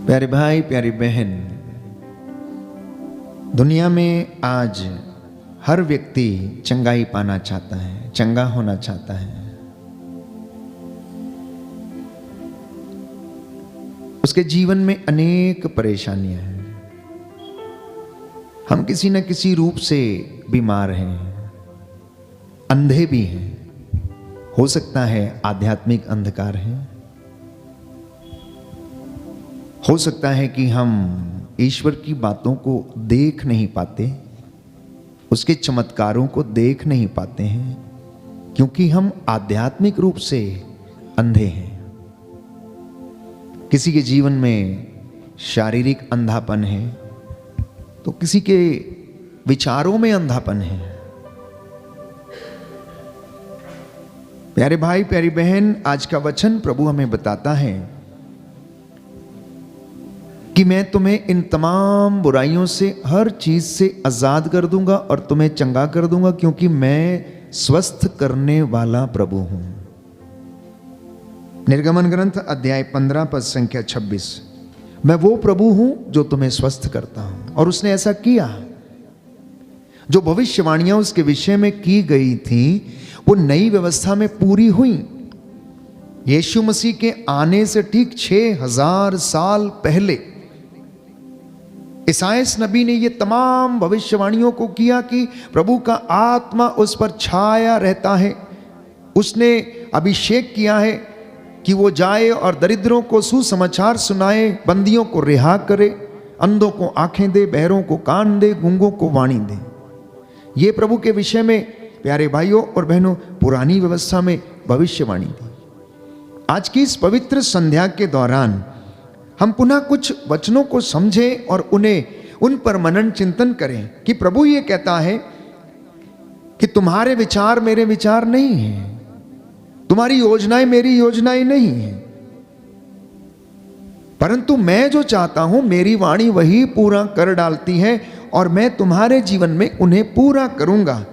प्यारे भाई प्यारी बहन, दुनिया में आज हर व्यक्ति चंगाई पाना चाहता है, चंगा होना चाहता है। उसके जीवन में अनेक परेशानियां हैं। हम किसी न किसी रूप से बीमार हैं, अंधे भी हैं, हो सकता है आध्यात्मिक अंधकार है, हो सकता है कि हम ईश्वर की बातों को देख नहीं पाते, उसके चमत्कारों को देख नहीं पाते हैं, क्योंकि हम आध्यात्मिक रूप से अंधे हैं। किसी के जीवन में शारीरिक अंधापन है तो किसी के विचारों में अंधापन है। प्यारे भाई प्यारी बहन, आज का वचन प्रभु हमें बताता है कि मैं तुम्हें इन तमाम बुराइयों से, हर चीज से आजाद कर दूंगा और तुम्हें चंगा कर दूंगा, क्योंकि मैं स्वस्थ करने वाला प्रभु हूं। निर्गमन ग्रंथ अध्याय 15 पद संख्या 26। मैं वो प्रभु हूं जो तुम्हें स्वस्थ करता हूं। और उसने ऐसा किया। जो भविष्यवाणियां उसके विषय में की गई थी वो नई व्यवस्था में पूरी हुई। यीशु मसीह के आने से ठीक 6000 साल पहले ईसायास नबी ने ये तमाम भविष्यवाणियों को किया कि प्रभु का आत्मा उस पर छाया रहता है। उसने अभिषेक किया है कि वो जाए और दरिद्रों को सुसमाचार सुनाए, बंदियों को रिहा करे, अंधों को आंखें दे, बहरों को कान दे, गूंगों को वाणी दे। ये प्रभु के विषय में प्यारे भाइयों और बहनों पुरानी व्यवस्था में भविष्यवाणी थी। आज की इस पवित्र संध्या के दौरान हम पुनः कुछ वचनों को समझें और उन पर मनन चिंतन करें कि प्रभु ये कहता है कि तुम्हारे विचार मेरे विचार नहीं हैं, तुम्हारी योजनाएं मेरी योजनाएं नहीं हैं, परंतु मैं जो चाहता हूं मेरी वाणी वही पूरा कर डालती है और मैं तुम्हारे जीवन में उन्हें पूरा करूंगा।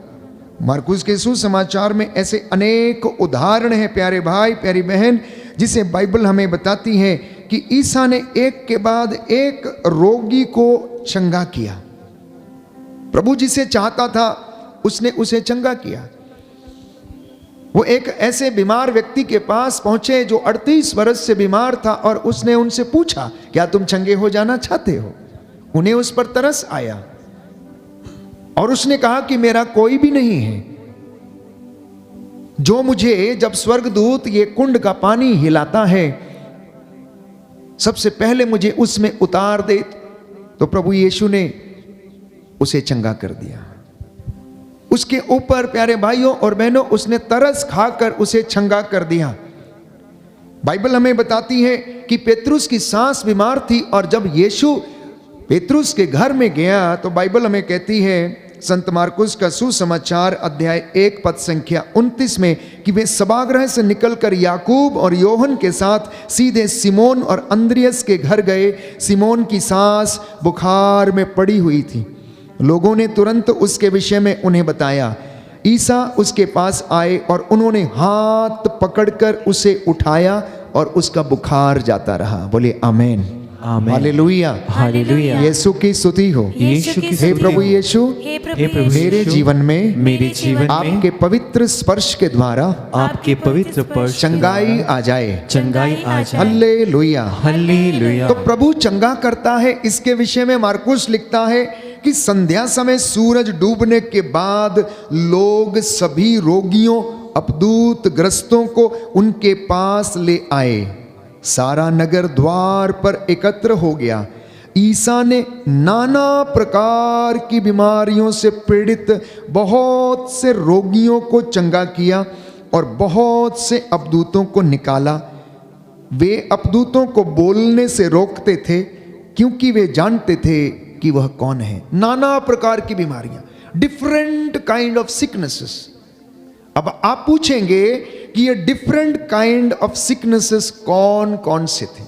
मरकुस के सुसमाचार में ऐसे अनेक उदाहरण हैं प्यारे भाई प्यारी बहन, जिसे बाइबल हमें बताती है कि ईसा ने एक के बाद एक रोगी को चंगा किया। प्रभु जिसे चाहता था उसने उसे चंगा किया। वो एक ऐसे बीमार व्यक्ति के पास पहुंचे जो 38 वर्ष से बीमार था और उसने उनसे पूछा, क्या तुम चंगे हो जाना चाहते हो? उन्हें उस पर तरस आया और उसने कहा कि मेरा कोई भी नहीं है जो मुझे, जब स्वर्गदूत ये कुंड का पानी हिलाता है, सबसे पहले मुझे उसमें उतार दे। तो प्रभु यीशु ने उसे चंगा कर दिया। उसके ऊपर प्यारे भाइयों और बहनों उसने तरस खाकर उसे चंगा कर दिया। बाइबल हमें बताती है कि पेतरुस की सास बीमार थी और जब यीशु पेतरुस के घर में गया तो बाइबल हमें कहती है, संत मार्कुस का सुसमाचार अध्याय 1 पद संख्या 29 में, कि वे सभागृह से निकलकर याकूब और योहन के साथ सीधे सिमोन और अंद्रियस के घर गए। सिमोन की सास बुखार में पड़ी हुई थी। लोगों ने तुरंत उसके विषय में उन्हें बताया। ईसा उसके पास आए और उन्होंने हाथ पकड़कर उसे उठाया और उसका बुखार जाता रहा। बोले आमीन, आमीन, हालेलुया, हालेलुया। यीशु की स्तुति हो। यीशु की हे प्रभु यीशु, हे प्रभु मेरे जीवन में आपके पवित्र स्पर्श के द्वारा आपके पवित्र स्पर्श चंगाई आ जाए, चंगाई आ जाए। Hallelujah, hallelujah. तो प्रभु चंगा करता है। इसके विषय में मार्कुस लिखता है कि संध्या समय सूरज डूबने के बाद लोग सभी रोगियों, अपदूत ग्रस्तों को उनके पास ले आए। सारा नगर द्वार पर एकत्र हो गया। ईसा ने नाना प्रकार की बीमारियों से पीड़ित बहुत से रोगियों को चंगा किया और बहुत से अपदूतों को निकाला। वे अपदूतों को बोलने से रोकते थे क्योंकि वे जानते थे कि वह कौन है। नाना प्रकार की बीमारियां, डिफरेंट काइंड ऑफ सिकनेसेस। अब आप पूछेंगे कि ये डिफरेंट काइंड ऑफ सिकनेसेस कौन कौन से थे?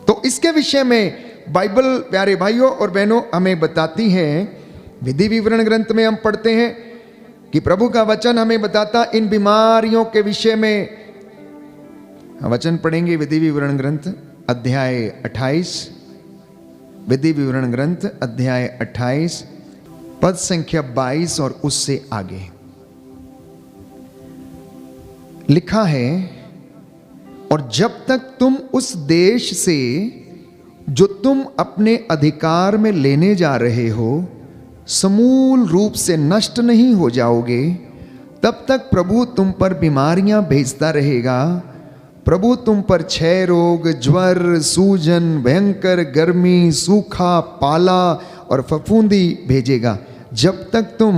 तो इसके विषय में बाइबल प्यारे भाइयों और बहनों हमें बताती है। विधि विवरण ग्रंथ में हम पढ़ते हैं कि प्रभु का वचन हमें बताता इन बीमारियों के विषय में। वचन पढ़ेंगे विधि विवरण ग्रंथ अध्याय 28, विधि विवरण ग्रंथ अध्याय 28 पद संख्या 22 और उससे आगे लिखा है, और जब तक तुम उस देश से जो तुम अपने अधिकार में लेने जा रहे हो समूल रूप से नष्ट नहीं हो जाओगे, तब तक प्रभु तुम पर बीमारियां भेजता रहेगा। प्रभु तुम पर क्षय रोग, ज्वर, सूजन, भयंकर गर्मी, सूखा, पाला और फफूंदी भेजेगा। जब तक तुम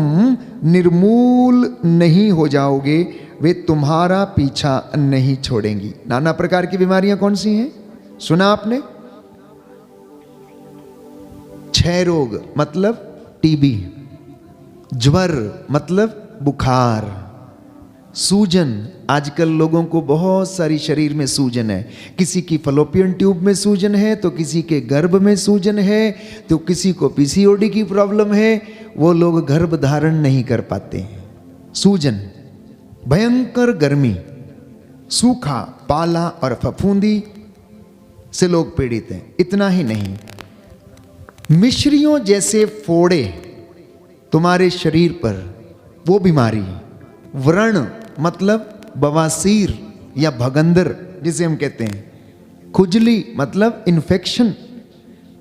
निर्मूल नहीं हो जाओगे वे तुम्हारा पीछा नहीं छोड़ेंगी। नाना प्रकार की बीमारियां कौन सी हैं? सुना आपने? क्षय रोग मतलब टीबी, ज्वर मतलब बुखार, सूजन, आजकल लोगों को बहुत सारी शरीर में सूजन है। किसी की फलोपियन ट्यूब में सूजन है, तो किसी के गर्भ में सूजन है, तो किसी को पीसीओडी की प्रॉब्लम है, वो लोग गर्भ धारण नहीं कर पाते हैं। सूजन, भयंकर गर्मी, सूखा, पाला और फफूंदी से लोग पीड़ित हैं। इतना ही नहीं, मिश्रियों जैसे फोड़े तुम्हारे शरीर पर, वो बीमारी। व्रण मतलब बवासीर या भगंदर जिसे हम कहते हैं। खुजली मतलब इन्फेक्शन,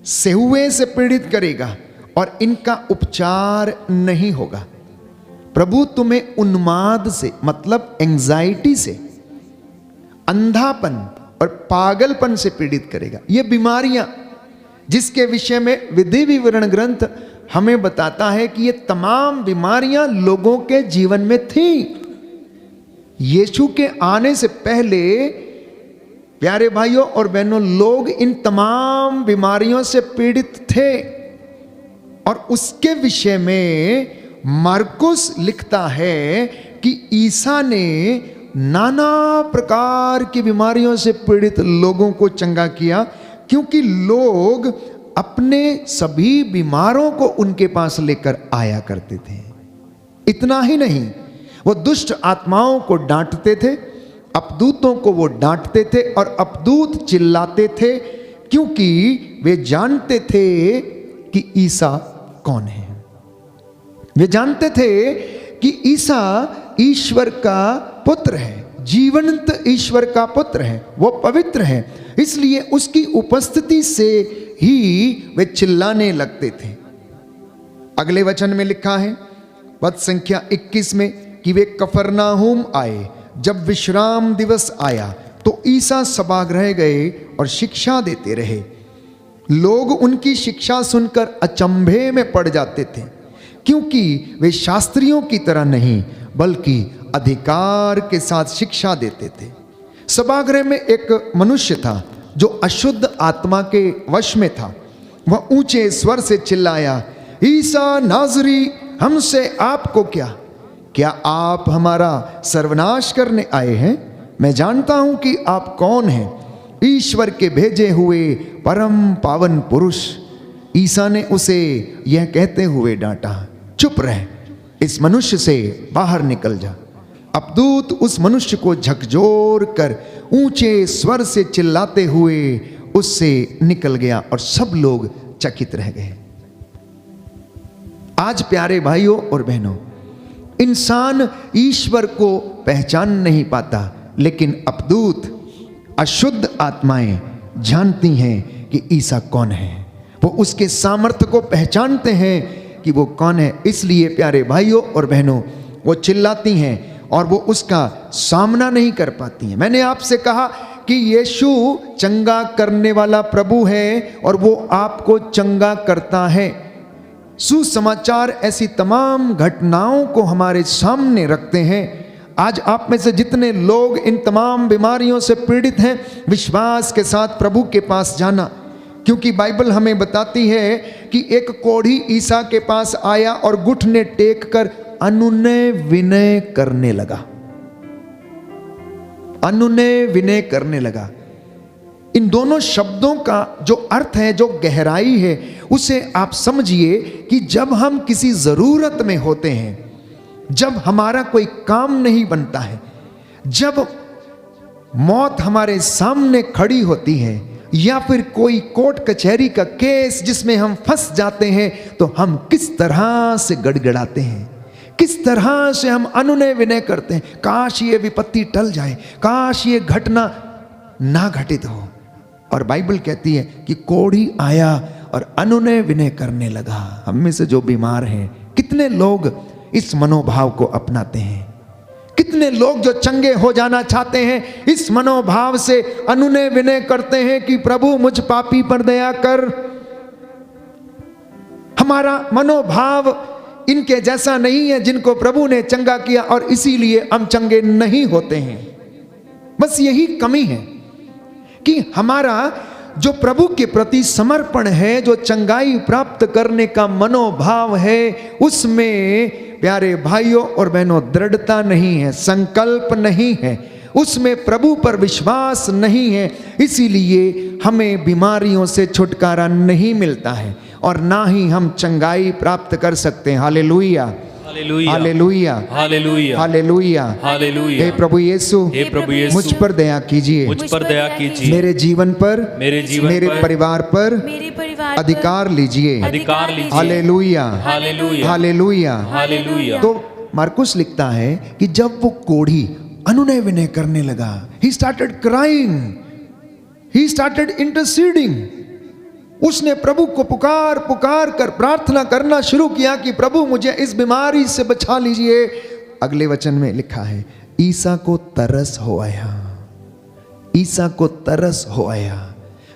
सेहुए से पीड़ित करेगा और इनका उपचार नहीं होगा। प्रभु तुम्हें उन्माद से मतलब एंजाइटी से, अंधापन और पागलपन से पीड़ित करेगा। ये बीमारियां जिसके विषय में विधि विवरण ग्रंथ हमें बताता है कि ये तमाम बीमारियां लोगों के जीवन में थी। यीशु के आने से पहले प्यारे भाइयों और बहनों, लोग इन तमाम बीमारियों से पीड़ित थे। और उसके विषय में मार्कुस लिखता है कि ईसा ने नाना प्रकार की बीमारियों से पीड़ित लोगों को चंगा किया, क्योंकि लोग अपने सभी बीमारों को उनके पास लेकर आया करते थे। इतना ही नहीं, वो दुष्ट आत्माओं को डांटते थे, अपदूतों को वो डांटते थे, और अपदूत चिल्लाते थे क्योंकि वे जानते थे कि ईसा कौन है। वे जानते थे कि ईसा ईश्वर का पुत्र है, जीवंत ईश्वर का पुत्र है, वो पवित्र है। इसलिए उसकी उपस्थिति से ही वे चिल्लाने लगते थे। अगले वचन में लिखा है पद संख्या 21 में कि वे कफरनाहूम आए। जब विश्राम दिवस आया तो ईसा सभागृह गए और शिक्षा देते रहे। लोग उनकी शिक्षा सुनकर अचंभे में पड़ जाते थे, क्योंकि वे शास्त्रियों की तरह नहीं बल्कि अधिकार के साथ शिक्षा देते थे। सभागृह में एक मनुष्य था जो अशुद्ध आत्मा के वश में था। वह ऊंचे स्वर से चिल्लाया, ईसा नाज़री, हमसे आपको क्या? क्या आप हमारा सर्वनाश करने आए हैं? मैं जानता हूं कि आप कौन हैं, ईश्वर के भेजे हुए परम पावन पुरुष। ईसा ने उसे यह कहते हुए डांटा, चुप रह, इस मनुष्य से बाहर निकल जा। अपदूत उस मनुष्य को झकझोर कर ऊंचे स्वर से चिल्लाते हुए उससे निकल गया और सब लोग चकित रह गए। आज प्यारे भाइयों और बहनों, इंसान ईश्वर को पहचान नहीं पाता, लेकिन अपदूत, अशुद्ध आत्माएं जानती हैं कि ईसा कौन है। वो उसके सामर्थ्य को पहचानते हैं कि वो कौन है। इसलिए प्यारे भाइयों और बहनों, वो चिल्लाती हैं और वो उसका सामना नहीं कर पाती हैं। मैंने आपसे कहा कि यीशु चंगा करने वाला प्रभु है और वो आपको चंगा करता है। सुसमाचार ऐसी तमाम घटनाओं को हमारे सामने रखते हैं। आज आप में से जितने लोग इन तमाम बीमारियों से पीड़ित हैं, विश्वास के साथ प्रभु के पास जाना, क्योंकि बाइबल हमें बताती है कि एक कोढ़ी ईसा के पास आया और घुटने टेक कर अनुनय विनय करने लगा। अनुनय विनय करने लगा। इन दोनों शब्दों का जो अर्थ है, जो गहराई है, उसे आप समझिए कि जब हम किसी जरूरत में होते हैं, जब हमारा कोई काम नहीं बनता है, जब मौत हमारे सामने खड़ी होती है, या फिर कोई कोर्ट कचहरी का केस जिसमें हम फंस जाते हैं, तो हम किस तरह से गड़गड़ाते हैं, किस तरह से हम अनुनय विनय करते हैं, काश ये विपत्ति टल जाए, काश ये घटना ना घटित हो। और बाइबल कहती है कि कोढ़ी आया और अनुनय विनय करने लगा। हम में से जो बीमार हैं, कितने लोग इस मनोभाव को अपनाते हैं, कितने लोग जो चंगे हो जाना चाहते हैं इस मनोभाव से अनुनय विनय करते हैं कि प्रभु मुझ पापी पर दया कर। हमारा मनोभाव इनके जैसा नहीं है जिनको प्रभु ने चंगा किया और इसीलिए हम चंगे नहीं होते हैं। बस यही कमी है कि हमारा जो प्रभु के प्रति समर्पण है, जो चंगाई प्राप्त करने का मनोभाव है, उसमें प्यारे भाइयों और बहनों दृढ़ता नहीं है, संकल्प नहीं है, उसमें प्रभु पर विश्वास नहीं है। इसीलिए हमें बीमारियों से छुटकारा नहीं मिलता है और ना ही हम चंगाई प्राप्त कर सकते हैं। Hallelujah, hallelujah, hallelujah, hallelujah, hallelujah, hallelujah. हे प्रभु यीशु, हे प्रभु यीशु, मुझ पर दया कीजिए, मुझ पर दया कीजिए, मेरे जीवन पर, मेरे पर, परिवार पर मेरे परिवार अधिकार लीजिए। अधिकार लीजिए। Hallelujah, hallelujah, hallelujah, hallelujah. तो मार्कुस लिखता है कि जब वो कोढ़ी अनुनय विनय करने लगा, he started crying, he started interceding, उसने प्रभु को पुकार पुकार कर प्रार्थना करना शुरू किया कि प्रभु मुझे इस बीमारी से बचा लीजिए। अगले वचन में लिखा है, ईसा को तरस हो आया, ईसा को तरस हो आया।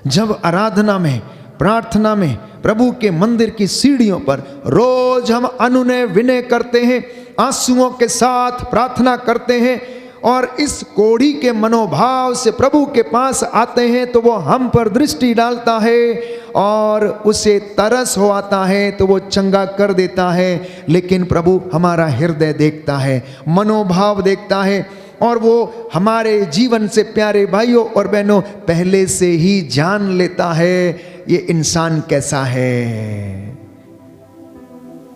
जब आराधना में, प्रार्थना में, प्रभु के मंदिर की सीढ़ियों पर रोज हम अनुनय विनय करते हैं, आंसुओं के साथ प्रार्थना करते हैं और इस कोढ़ी के मनोभाव से प्रभु के पास आते हैं, तो वो हम पर दृष्टि डालता है और उसे तरस हो आता है तो वो चंगा कर देता है। लेकिन प्रभु हमारा हृदय देखता है, मनोभाव देखता है और वो हमारे जीवन से प्यारे भाइयों और बहनों पहले से ही जान लेता है ये इंसान कैसा है,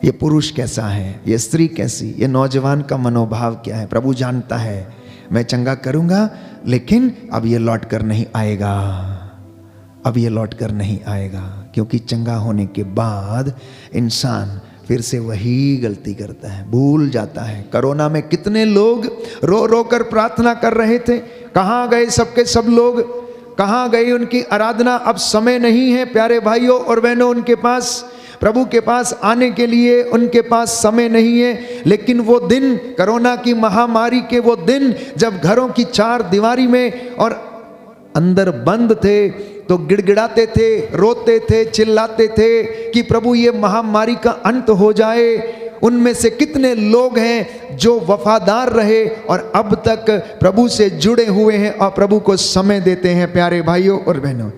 ये पुरुष कैसा है, ये स्त्री कैसी, ये नौजवान का मनोभाव क्या है। प्रभु जानता है मैं चंगा करूंगा लेकिन अब ये लौट कर नहीं आएगा, अब ये लौट कर नहीं आएगा, क्योंकि चंगा होने के बाद इंसान फिर से वही गलती करता है, भूल जाता है। कोरोना में कितने लोग रो रो कर प्रार्थना कर रहे थे, कहाँ गए सबके सब लोग, कहाँ गई उनकी आराधना। अब समय नहीं है प्यारे भाइयों और बहनों, उनके पास प्रभु के पास आने के लिए उनके पास समय नहीं है। लेकिन वो दिन, कोरोना की महामारी के वो दिन जब घरों की चार दीवारी में और अंदर बंद थे तो गिड़गिड़ाते थे, रोते थे, चिल्लाते थे कि प्रभु ये महामारी का अंत हो जाए। उनमें से कितने लोग हैं जो वफादार रहे और अब तक प्रभु से जुड़े हुए हैं और प्रभु को समय देते हैं प्यारे भाइयों और बहनों।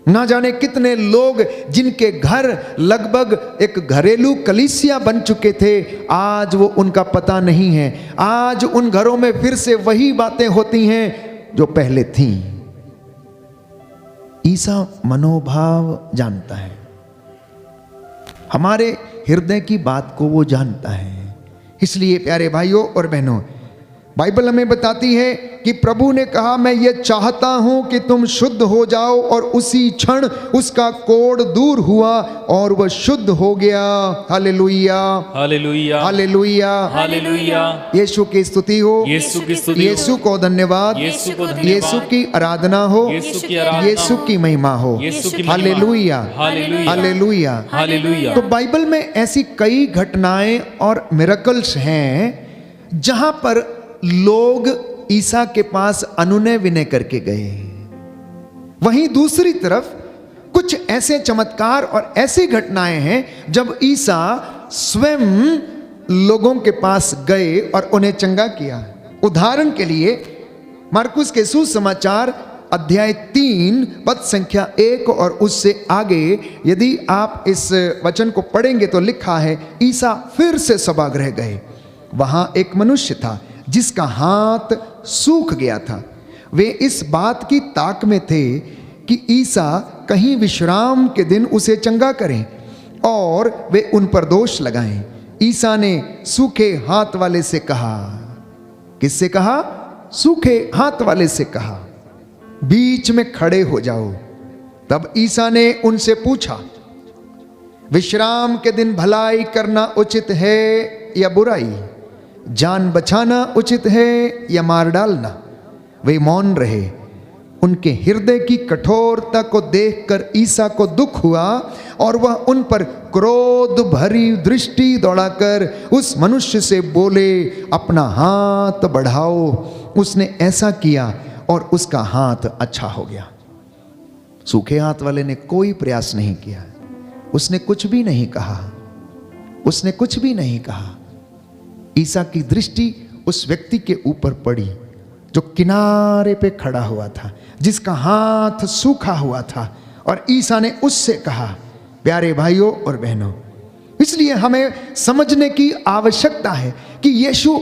ना जाने कितने लोग जिनके घर लगभग एक घरेलू कलीसिया बन चुके थे, आज वो उनका पता नहीं है। आज उन घरों में फिर से वही बातें होती हैं जो पहले थीं। ईसा मनोभाव जानता है, हमारे हृदय की बात को वो जानता है। इसलिए प्यारे भाइयों और बहनों, बाइबल हमें बताती है कि प्रभु ने कहा मैं ये चाहता हूं कि तुम शुद्ध हो जाओ, और उसी क्षण उसका कोढ़ दूर हुआ और वह शुद्ध हो गया। Hallelujah, hallelujah, hallelujah, hallelujah. Yeshu की स्तुति हो, यीशु की स्तुति हो, यीशु को धन्यवाद, यीशु को धन्यवाद, यीशु की आराधना हो, यीशु की आराधना, यीशु की महिमा हो। यीशु की महिमा। Hallelujah, hallelujah, hallelujah, hallelujah. तो बाइबल में ऐसी कई घटनाएं और मिरेकल्स हैं जहां पर लोग ईसा के पास अनुनय विनय करके गए। वहीं दूसरी तरफ कुछ ऐसे चमत्कार और ऐसी घटनाएं हैं जब ईसा स्वयं लोगों के पास गए और उन्हें चंगा किया। उदाहरण के लिए मार्कुस के सुसमाचार अध्याय 3 पद संख्या 1 और उससे आगे यदि आप इस वचन को पढ़ेंगे तो लिखा है, ईसा फिर से सभागृह गए। वहां एक मनुष्य था जिसका हाथ सूख गया था। वे इस बात की ताक में थे कि ईसा कहीं विश्राम के दिन उसे चंगा करें और वे उन पर दोष लगाएं। ईसा ने सूखे हाथ वाले से कहा, किससे कहा? सूखे हाथ वाले से कहा, बीच में खड़े हो जाओ। तब ईसा ने उनसे पूछा, विश्राम के दिन भलाई करना उचित है या बुराई, जान बचाना उचित है या मार डालना? वे मौन रहे। उनके हृदय की कठोरता को देखकर ईसा को दुख हुआ और वह उन पर क्रोध भरी दृष्टि दौड़ाकर उस मनुष्य से बोले, अपना हाथ बढ़ाओ। उसने ऐसा किया और उसका हाथ अच्छा हो गया। सूखे हाथ वाले ने कोई प्रयास नहीं किया, उसने कुछ भी नहीं कहा, उसने कुछ भी नहीं कहा। ईसा की दृष्टि उस व्यक्ति के ऊपर पड़ी जो किनारे पे खड़ा हुआ था, जिसका हाथ सूखा हुआ था, और ईसा ने उससे कहा, प्यारे भाइयों और बहनों, इसलिए हमें समझने की आवश्यकता है कि यीशु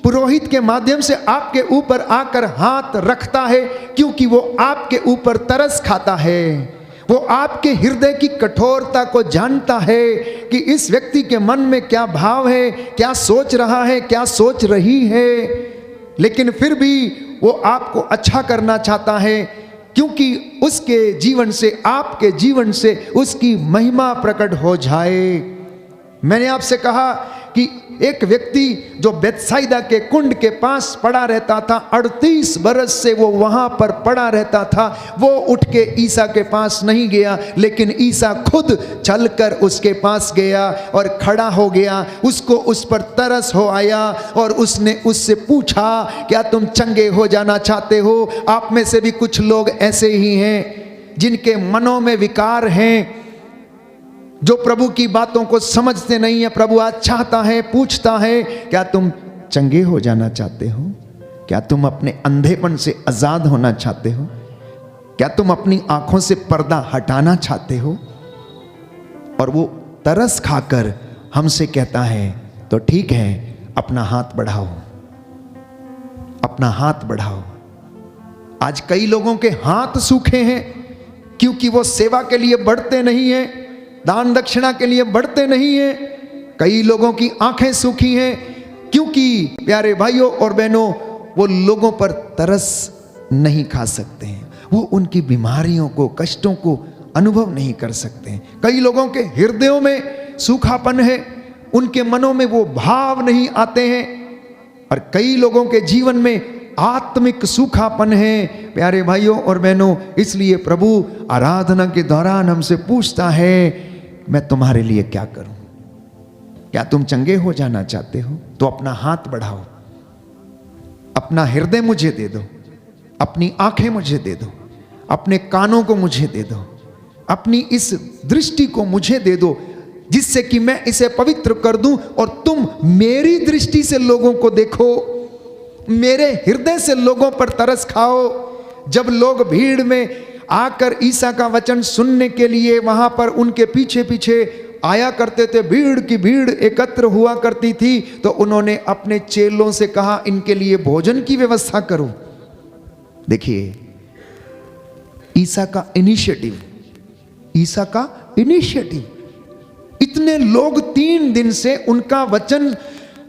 पुरोहित के माध्यम से आपके ऊपर आकर हाथ रखता है, क्योंकि वो आपके ऊपर तरस खाता है। वो आपके हृदय की कठोरता को जानता है कि इस व्यक्ति के मन में क्या भाव है, क्या सोच रहा है, क्या सोच रही है, लेकिन फिर भी वो आपको अच्छा करना चाहता है, क्योंकि उसके जीवन से, आपके जीवन से उसकी महिमा प्रकट हो जाए। मैंने आपसे कहा कि एक व्यक्ति जो बेथसाइदा के कुंड के पास पड़ा रहता था, 38 बरस से वो वहां पर पड़ा रहता था, वो उठ के ईसा के पास नहीं गया, लेकिन ईसा खुद चलकर उसके पास गया और खड़ा हो गया। उसको उस पर तरस हो आया और उसने उससे पूछा, क्या तुम चंगे हो जाना चाहते हो? आप में से भी कुछ लोग ऐसे ही हैं जिनके मनों में विकार हैं, जो प्रभु की बातों को समझते नहीं है। प्रभु आज चाहता है, पूछता है, क्या तुम चंगे हो जाना चाहते हो? क्या तुम अपने अंधेपन से आजाद होना चाहते हो? क्या तुम अपनी आंखों से पर्दा हटाना चाहते हो? और वो तरस खाकर हमसे कहता है, तो ठीक है, अपना हाथ बढ़ाओ, अपना हाथ बढ़ाओ। आज कई लोगों के हाथ सूखे हैं, क्योंकि वो सेवा के लिए बढ़ते नहीं हैं, दान दक्षिणा के लिए बढ़ते नहीं हैं। कई लोगों की आंखें सूखी हैं, क्योंकि प्यारे भाइयों और बहनों, वो लोगों पर तरस नहीं खा सकते हैं, वो उनकी बीमारियों को, कष्टों को अनुभव नहीं कर सकते हैं। कई लोगों के हृदयों में सूखापन है, उनके मनों में वो भाव नहीं आते हैं, और कई लोगों के जीवन में आत्मिक सूखापन है। प्यारे भाइयों और बहनों, इसलिए प्रभु आराधना के दौरान हमसे पूछता है, मैं तुम्हारे लिए क्या करूं? क्या तुम चंगे हो जाना चाहते हो? तो अपना हाथ बढ़ाओ, अपना हृदय मुझे दे दो, अपनी आंखें मुझे दे दो, अपने कानों को मुझे दे दो, अपनी इस दृष्टि को मुझे दे दो, जिससे कि मैं इसे पवित्र कर दूं और तुम मेरी दृष्टि से लोगों को देखो, मेरे हृदय से लोगों पर तरस खाओ। जब लोग भीड़ में आकर ईसा का वचन सुनने के लिए वहां पर उनके पीछे पीछे आया करते थे, भीड़ की भीड़ एकत्र हुआ करती थी, तो उन्होंने अपने चेलों से कहा, इनके लिए भोजन की व्यवस्था करो। देखिए, ईसा का इनिशिएटिव, ईसा का इनिशिएटिव। इतने लोग 3 दिन से उनका वचन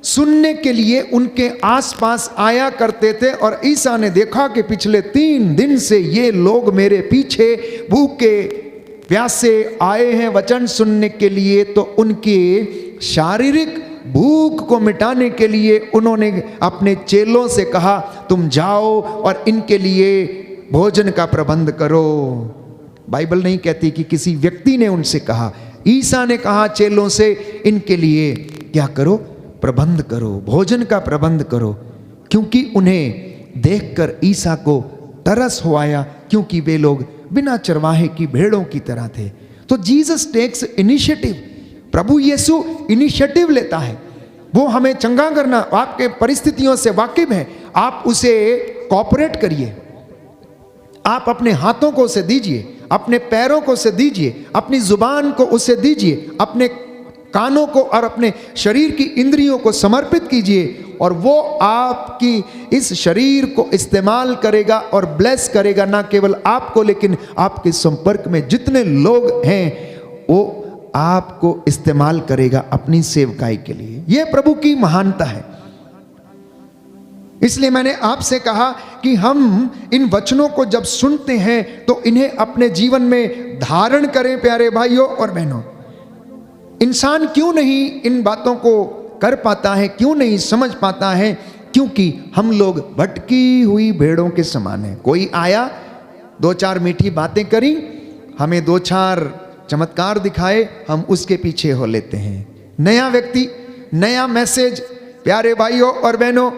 सुनने के लिए उनके आसपास आया करते थे, और ईसा ने देखा कि पिछले 3 दिन से ये लोग मेरे पीछे भूखे प्यासे आए हैं वचन सुनने के लिए। तो उनके शारीरिक भूख को मिटाने के लिए उन्होंने अपने चेलों से कहा, तुम जाओ और इनके लिए भोजन का प्रबंध करो। बाइबल नहीं कहती कि किसी व्यक्ति ने उनसे कहा, ईसा ने कहा चेलों से, इनके लिए क्या करो? प्रबंध करो, भोजन का प्रबंध करो। क्योंकि उन्हें देखकर ईसा को तरस हो आया, क्योंकि वे लोग बिना चरवाहे की भेड़ों की तरह थे। तो जीसस टेक्स इनिशिएटिव, प्रभु यीशु इनिशिएटिव लेता है। वो हमें चंगा करना, आपके परिस्थितियों से वाकिफ है, आप उसे कोऑपरेट करिए। आप अपने हाथों को उसे दीजिए, अपने पैरों को उसे दीजिए, अपनी जुबान को उसे दीजिए, अपने कानों को और अपने शरीर की इंद्रियों को समर्पित कीजिए, और वो आपकी इस शरीर को इस्तेमाल करेगा और ब्लेस करेगा, ना केवल आपको लेकिन आपके संपर्क में जितने लोग हैं वो आपको इस्तेमाल करेगा अपनी सेवकाई के लिए। यह प्रभु की महानता है। इसलिए मैंने आपसे कहा कि हम इन वचनों को जब सुनते हैं तो इन्हें अपने जीवन में धारण करें। प्यारे भाइयों और बहनों, इंसान क्यों नहीं इन बातों को कर पाता है, क्यों नहीं समझ पाता है? क्योंकि हम लोग भटकी हुई भेड़ों के समान हैं। कोई आया, दो चार मीठी बातें करी, हमें दो चार चमत्कार दिखाए, हम उसके पीछे हो लेते हैं। नया व्यक्ति, नया मैसेज। प्यारे भाइयों और बहनों,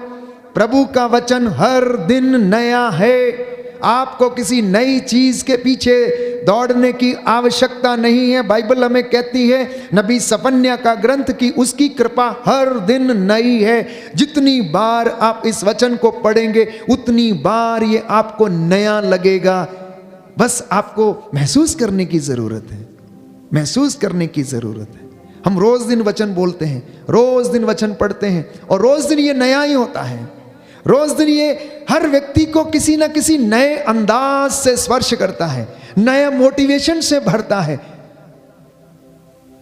प्रभु का वचन हर दिन नया है। आपको किसी नई चीज के पीछे दौड़ने की आवश्यकता नहीं है। बाइबल हमें कहती है, नबी सफन्या का ग्रंथ, की उसकी कृपा हर दिन नई है। जितनी बार आप इस वचन को पढ़ेंगे उतनी बार ये आपको नया लगेगा। बस आपको महसूस करने की जरूरत है, महसूस करने की जरूरत है। हम रोज दिन वचन बोलते हैं, रोज दिन वचन पढ़ते हैं, और रोज दिन ये नया ही होता है। रोज दिन ये हर व्यक्ति को किसी ना किसी नए अंदाज से स्पर्श करता है, नए मोटिवेशन से भरता है,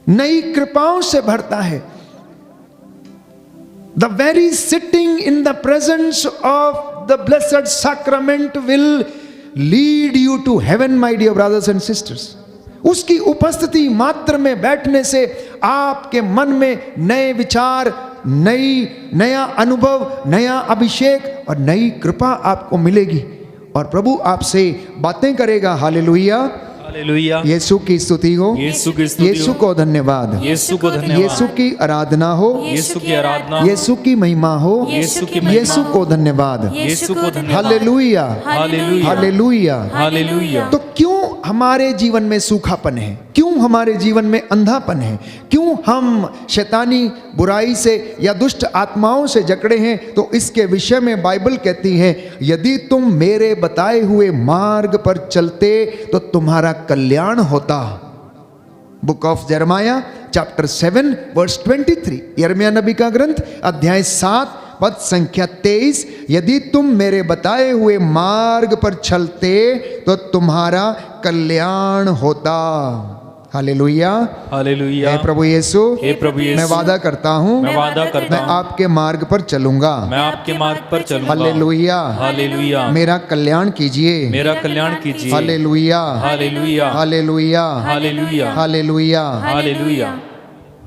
नई कृपाओं से भरता है। The very sitting in the presence of the blessed sacrament will lead you to heaven, my dear brothers and sisters. उसकी उपस्थिति मात्र में बैठने से आपके मन में नए विचार, नया अनुभव, नया अभिषेक और नई कृपा आपको मिलेगी, और प्रभु आपसे बातें करेगा। Hallelujah, hallelujah. यीशु की स्तुति हो, यीशु की स्तुति यीशु हो, को धन्यवाद, यीशु को धन्यवाद, यीशु की आराधना हो, यीशु की आराधना, यीशु की महिमा हो, यीशु की महिमा, यीशु को धन्यवाद, यीशु को धन्यवाद। Hallelujah, hallelujah, hallelujah. हालेलुया। तो क्यों हमारे जीवन में सूखापन है? क्यों हमारे जीवन में अंधापन है? क्यों हम शैतानी बुराई से या दुष्ट आत्माओं से जकड़े हैं? तो इसके विषय में बाइबल कहती है, यदि तुम मेरे बताए हुए मार्ग पर चलते तो तुम्हारा कल्याण होता। बुक ऑफ यिर्मयाह चैप्टर 7 वर्स 23, यिर्मयाह नबी का ग्रंथ अध्याय 7 पद संख्या 23, यदि तुम मेरे बताए हुए मार्ग पर चलते तो तुम्हारा कल्याण होता। Hallelujah, hallelujah. हे प्रभु यीशु, हे प्रभु यीशु, मैं वादा करता हूँ, मैं वादा करता मैं हूँ, आपके मार्ग पर चलूंगा। मैं आपके मार्ग पर चलूंगा। Hallelujah, hallelujah. मेरा कल्याण कीजिए। मेरा कल्याण कीजिए। Hallelujah, hallelujah, hallelujah, hallelujah, hallelujah. Hallelujah.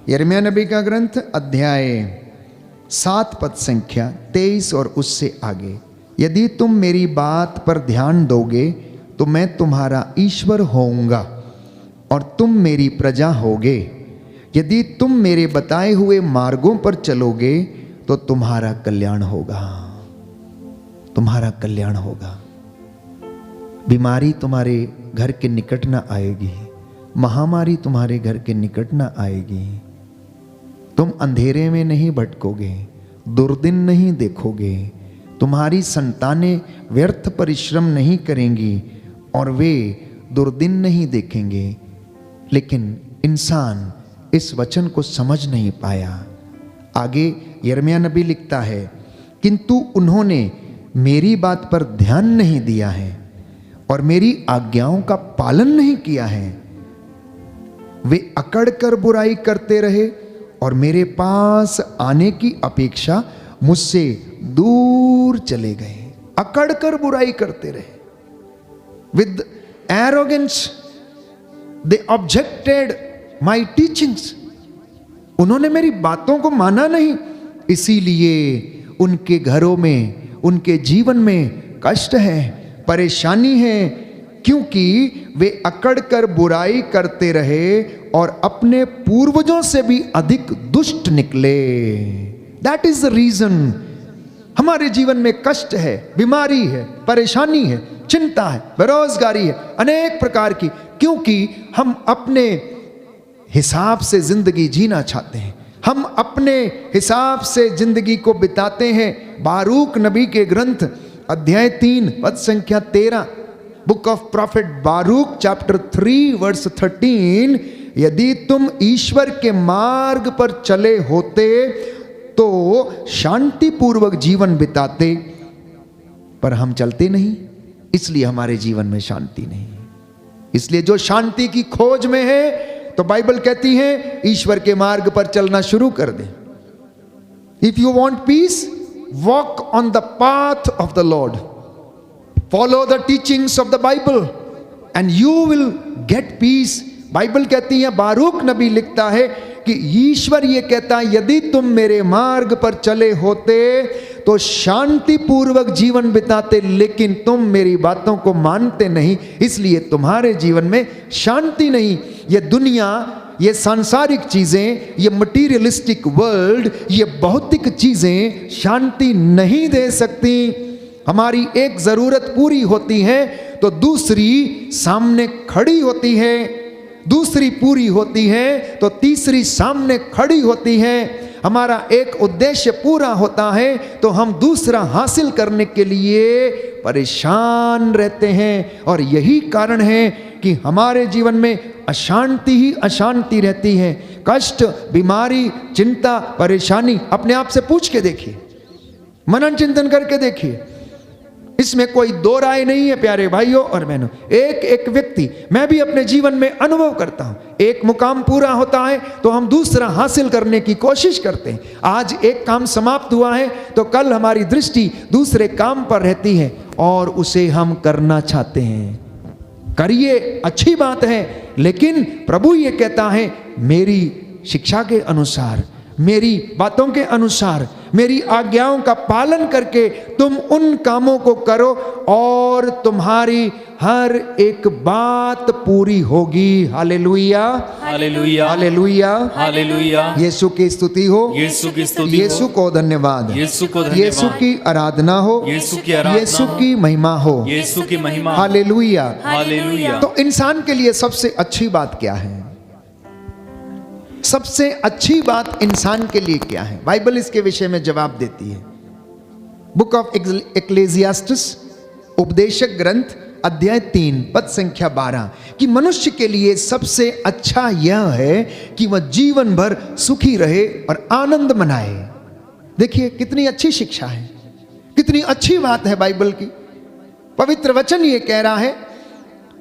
यिर्मयाह नबी का ग्रंथ अध्याय 7 पद संख्या 23 और उससे आगे, यदि तुम मेरी बात पर ध्यान दोगे तो मैं तुम्हारा ईश्वर होऊंगा और तुम मेरी प्रजा होगे। यदि तुम मेरे बताए हुए मार्गों पर चलोगे तो तुम्हारा कल्याण होगा, तुम्हारा कल्याण होगा। बीमारी तुम्हारे घर के निकट ना आएगी, महामारी तुम्हारे घर के निकट ना आएगी। तुम अंधेरे में नहीं भटकोगे, दुर्दिन नहीं देखोगे, तुम्हारी संतानें व्यर्थ परिश्रम नहीं करेंगी और वे दुर्दिन नहीं देखेंगे। लेकिन इंसान इस वचन को समझ नहीं पाया। आगे यिर्मयाह नबी लिखता है, किंतु उन्होंने मेरी बात पर ध्यान नहीं दिया है और मेरी आज्ञाओं का पालन नहीं किया है। वे अकड़ कर बुराई करते रहे और मेरे पास आने की अपेक्षा मुझसे दूर चले गए। अकड़ कर बुराई करते रहे, with arrogance they objected my teachings. उन्होंने मेरी बातों को माना नहीं, इसीलिए उनके घरों में, उनके जीवन में कष्ट है, परेशानी है, क्योंकि वे अकड़ कर बुराई करते रहे और अपने पूर्वजों से भी अधिक दुष्ट निकले। That is the reason. हमारे जीवन में कष्ट है, बीमारी है, परेशानी है, चिंता है, बेरोजगारी है, अनेक प्रकार की, क्योंकि हम अपने हिसाब से जिंदगी जीना चाहते हैं, हम अपने हिसाब से जिंदगी को बिताते हैं। बारूक नबी के ग्रंथ अध्याय 3 पद संख्या 13, book of prophet Baruch chapter 3 verse 13, यदि तुम ईश्वर के मार्ग पर चले होते तो शांतिपूर्वक जीवन बिताते, पर हम चलते नहीं, इसलिए हमारे जीवन में शांति नहीं। इसलिए जो शांति की खोज में है, तो बाइबल कहती है ईश्वर के मार्ग पर चलना शुरू कर दे। If you want peace, walk on the path of the Lord. Follow the teachings of the Bible and you will get peace. Bible कहती है, बारूक नबी लिखता है कि ईश्वर ये कहता है, यदि तुम मेरे मार्ग पर चले होते तो शांति पूर्वक जीवन बिताते, लेकिन तुम मेरी बातों को मानते नहीं, इसलिए तुम्हारे जीवन में शांति नहीं। ये दुनिया, ये सांसारिक चीजें, ये मटीरियलिस्टिक वर्ल्ड, ये भौतिक चीजें शांति नहीं दे सकती। हमारी एक जरूरत पूरी होती है तो दूसरी सामने खड़ी होती है, दूसरी पूरी होती है तो तीसरी सामने खड़ी होती है। हमारा एक उद्देश्य पूरा होता है तो हम दूसरा हासिल करने के लिए परेशान रहते हैं, और यही कारण है कि हमारे जीवन में अशांति ही अशांति रहती है। कष्ट, बीमारी, चिंता, परेशानी अपने आप से पूछ के देखिए, मनन चिंतन करके देखिए, इसमें कोई दो राय नहीं है प्यारे भाइयों और बहनों। एक एक व्यक्ति, मैं भी अपने जीवन में अनुभव करता हूं, एक मुकाम पूरा होता है तो हम दूसरा हासिल करने की कोशिश करते हैं। आज एक काम समाप्त हुआ है तो कल हमारी दृष्टि दूसरे काम पर रहती है और उसे हम करना चाहते हैं। करिए, अच्छी बात है, लेकिन प्रभु ये कहता है, मेरी शिक्षा के अनुसार, मेरी बातों के अनुसार, मेरी आज्ञाओं का पालन करके तुम उन कामों को करो और तुम्हारी हर एक बात पूरी होगी। Hallelujah, hallelujah, hallelujah, hallelujah. Yeshu की स्तुति हो, यीशु की स्तुति हो, यीशु को धन्यवाद, यीशु को धन्यवाद, यीशु की आराधना हो, यीशु की आराधना यीशु हो, की महिमा हो, यीशु की महिमा। Hallelujah, hallelujah. तो इंसान के लिए सबसे अच्छी बात क्या है? सबसे अच्छी बात इंसान के लिए क्या है? बाइबल इसके विषय में जवाब देती है। बुक ऑफ एक्लेसियास्टिस, उपदेशक ग्रंथ, अध्याय 3 पद संख्या 12, कि मनुष्य के लिए सबसे अच्छा यह है कि वह जीवन भर सुखी रहे और आनंद मनाए। देखिए कितनी अच्छी शिक्षा है, कितनी अच्छी बात है बाइबल की। पवित्र वचन ये कह रहा है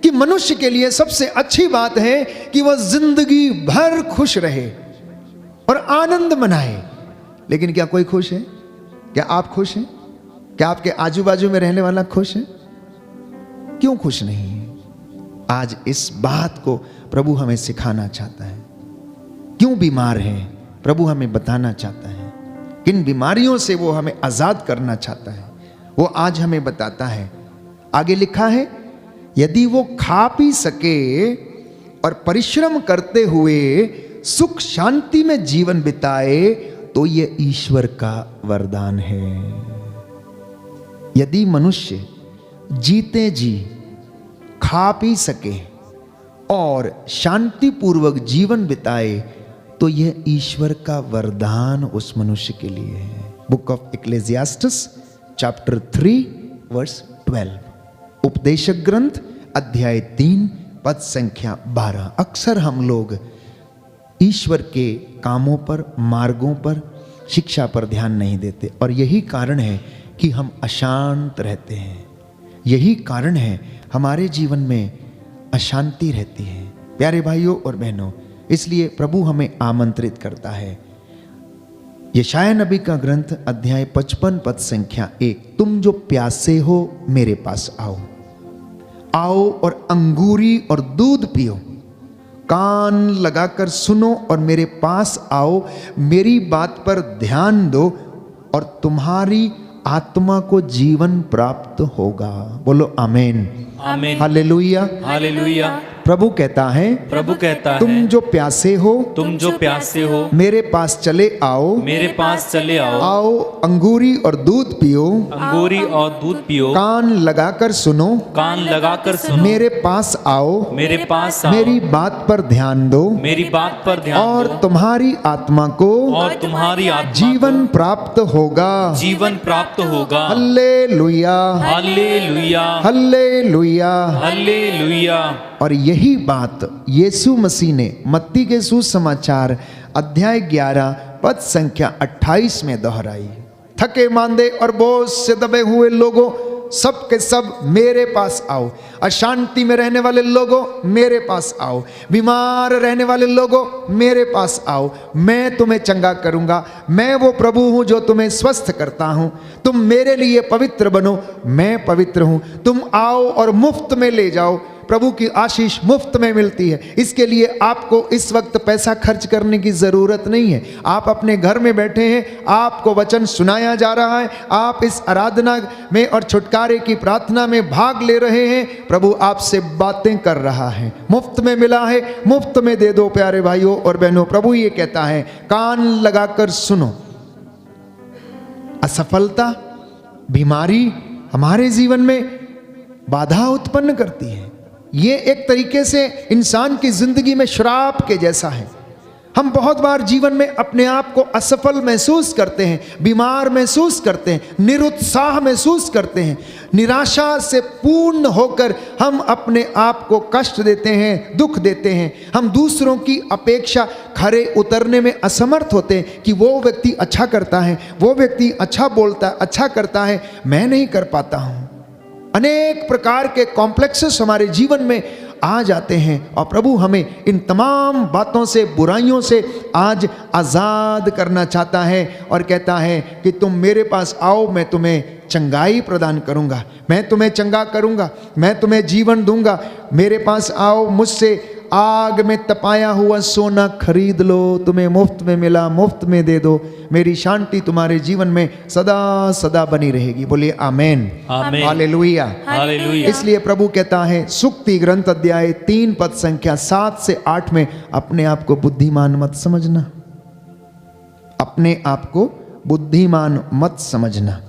कि मनुष्य के लिए सबसे अच्छी बात है कि वह जिंदगी भर खुश रहे और आनंद मनाए। लेकिन क्या कोई खुश है? क्या आप खुश हैं? क्या आपके आजू बाजू में रहने वाला खुश है? क्यों खुश नहीं है? आज इस बात को प्रभु हमें सिखाना चाहता है। क्यों बीमार है? प्रभु हमें बताना चाहता है। किन बीमारियों से वो हमें आजाद करना चाहता है, वो आज हमें बताता है। आगे लिखा है, यदि वो खा पी सके और परिश्रम करते हुए सुख शांति में जीवन बिताए तो ये ईश्वर का वरदान है। यदि मनुष्य जीते जी खा पी सके और शांति पूर्वक जीवन बिताए तो यह ईश्वर का वरदान उस मनुष्य के लिए है। बुक ऑफ एक्लेसियास्टिस चैप्टर 3 वर्स 12, उपदेशक ग्रंथ अध्याय 3 पद संख्या 12। अक्सर हम लोग ईश्वर के कामों पर, मार्गों पर, शिक्षा पर ध्यान नहीं देते, और यही कारण है कि हम अशांत रहते हैं। यही कारण है हमारे जीवन में अशांति रहती है। प्यारे भाइयों और बहनों, इसलिए प्रभु हमें आमंत्रित करता है। यशाया नबी का ग्रंथ अध्याय 55 पद संख्या 1, तुम जो प्यासे हो मेरे पास आओ, आओ और अंगूरी और दूध पियो, कान लगाकर सुनो और मेरे पास आओ, मेरी बात पर ध्यान दो और तुम्हारी आत्मा को जीवन प्राप्त होगा। बोलो आमीन, आमीन, हालेलुया, हालेलुया। प्रभु कहता है, प्रभु कहता है, तुम जो प्यासे हो, तुम जो प्यासे हो मेरे पास चले आओ, मेरे पास चले आओ, आओ अंगूरी और दूध पियो, अंगूरी और दूध पियो, कान लगाकर सुनो, कान लगाकर सुनो, मेरे पास आओ, मेरे पास आओ, मेरी बात पर ध्यान दो, मेरी बात पर ध्यान और दो, तुम्हारी आत्मा को और तुम्हारी आत्मा जीवन प्राप्त होगा। को जीवन प्राप्त होगा। Hallelujah, hallelujah, hallelujah. हालेलुया। और यही बात यीशु मसीह ने मत्ती के सुसमाचार अध्याय 11 पद संख्या 28 में दोहराई। थके मांदे और बोझ से दबे हुए लोगों, सब के सब मेरे पास आओ। अशांति में रहने वाले लोगों मेरे पास आओ। बीमार रहने वाले लोगों मेरे पास आओ, मैं तुम्हें चंगा करूंगा। मैं वो प्रभु हूं जो तुम्हें स्वस्थ करता हूं। तुम मेरे लिए पवित्र बनो, मैं पवित्र हूं। तुम आओ और मुफ्त में ले जाओ। प्रभु की आशीष मुफ्त में मिलती है। इसके लिए आपको इस वक्त पैसा खर्च करने की जरूरत नहीं है। आप अपने घर में बैठे हैं, आपको वचन सुनाया जा रहा है, आप इस आराधना में और छुटकारे की प्रार्थना में भाग ले रहे हैं। प्रभु आपसे बातें कर रहा है, मुफ्त में मिला है, मुफ्त में दे दो प्यारे भाइयों और बहनों। प्रभु ये कहता है, कान लगाकर सुनो। असफलता, बीमारी हमारे जीवन में बाधा उत्पन्न करती है। ये एक तरीके से इंसान की जिंदगी में श्राप के जैसा है। हम बहुत बार जीवन में अपने आप को असफल महसूस करते हैं, बीमार महसूस करते हैं, निरुत्साह महसूस करते हैं। निराशा से पूर्ण होकर हम अपने आप को कष्ट देते हैं, दुख देते हैं। हम दूसरों की अपेक्षा खरे उतरने में असमर्थ होते हैं कि वो व्यक्ति अच्छा करता है, वो व्यक्ति अच्छा बोलता है, अच्छा करता है, मैं नहीं कर पाता हूँ। अनेक प्रकार के कॉम्प्लेक्सेस हमारे जीवन में आ जाते हैं और प्रभु हमें इन तमाम बातों से, बुराइयों से आज आज़ाद करना चाहता है और कहता है कि तुम मेरे पास आओ, मैं तुम्हें चंगाई प्रदान करूंगा, मैं तुम्हें चंगा करूंगा, मैं तुम्हें जीवन दूंगा। मेरे पास आओ, मुझसे आग में तपाया हुआ सोना खरीद लो, तुम्हें मुफ्त में मिला, मुफ्त में दे दो। मेरी शांति तुम्हारे जीवन में सदा सदा बनी रहेगी। बोलिए आमेन, आमेन, हालेलुया, हालेलुया। इसलिए प्रभु कहता है सुक्ति ग्रंथ अध्याय 3 पद संख्या 7 से 8 में, अपने आप को बुद्धिमान मत समझना, अपने आप को बुद्धिमान मत समझना।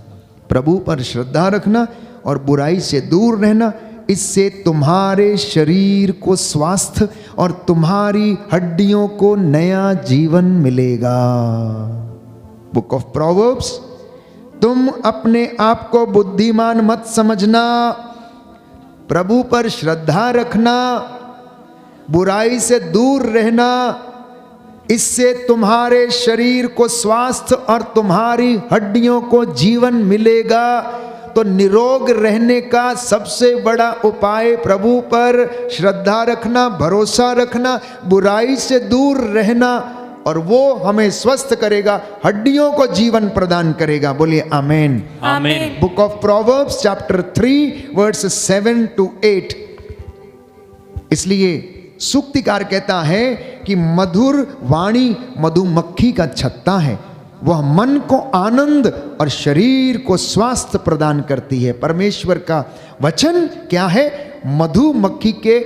प्रभु पर श्रद्धा रखना और बुराई से दूर रहना, इससे तुम्हारे शरीर को स्वास्थ्य और तुम्हारी हड्डियों को नया जीवन मिलेगा। बुक ऑफ प्रोवर्ब्स, तुम अपने आप को बुद्धिमान मत समझना, प्रभु पर श्रद्धा रखना, बुराई से दूर रहना, इससे तुम्हारे शरीर को स्वास्थ्य और तुम्हारी हड्डियों को जीवन मिलेगा। तो निरोग रहने का सबसे बड़ा उपाय प्रभु पर श्रद्धा रखना, भरोसा रखना, बुराई से दूर रहना, और वो हमें स्वस्थ करेगा, हड्डियों को जीवन प्रदान करेगा। बोलिए amen, amen. Book of proverbs chapter 3 verse 7 to 8। इसलिए सूक्तिकार कहता है कि मधुर वाणी मधुमक्खी का छत्ता है, वह मन को आनंद और शरीर को स्वास्थ्य प्रदान करती है। परमेश्वर का वचन क्या है? मधुमक्खी के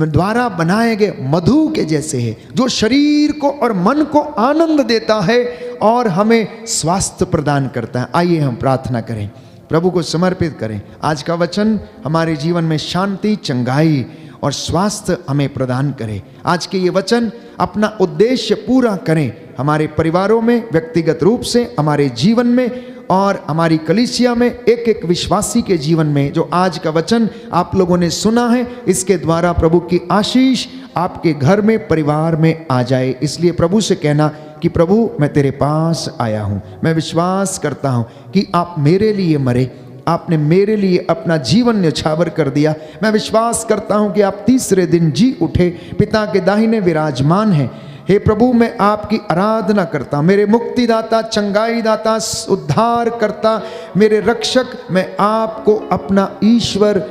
द्वारा बनाए गए मधु के जैसे है, जो शरीर को और मन को आनंद देता है और हमें स्वास्थ्य प्रदान करता है। आइए हम प्रार्थना करें, प्रभु को समर्पित करें। आज का वचन हमारे जीवन में शांति, चंगाई और स्वास्थ्य हमें प्रदान करे। आज के ये वचन अपना उद्देश्य पूरा करें हमारे परिवारों में, व्यक्तिगत रूप से हमारे जीवन में और हमारी कलीसिया में, एक एक विश्वासी के जीवन में। जो आज का वचन आप लोगों ने सुना है, इसके द्वारा प्रभु की आशीष आपके घर में, परिवार में आ जाए। इसलिए प्रभु से कहना कि प्रभु मैं तेरे पास आया हूँ, मैं विश्वास करता हूँ कि आप मेरे लिए मरे, आपने मेरे लिए अपना जीवन न्यौछावर कर दिया। मैं विश्वास करता हूं कि आप तीसरे दिन जी उठे, पिता के दाहिने विराजमान हैं। हे प्रभु, मैं आपकी आराधना करता, मेरे मुक्तिदाता, चंगाई दाता, उद्धार करता, मेरे रक्षक, मैं आपको अपना ईश्वर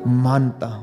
मानता हूं।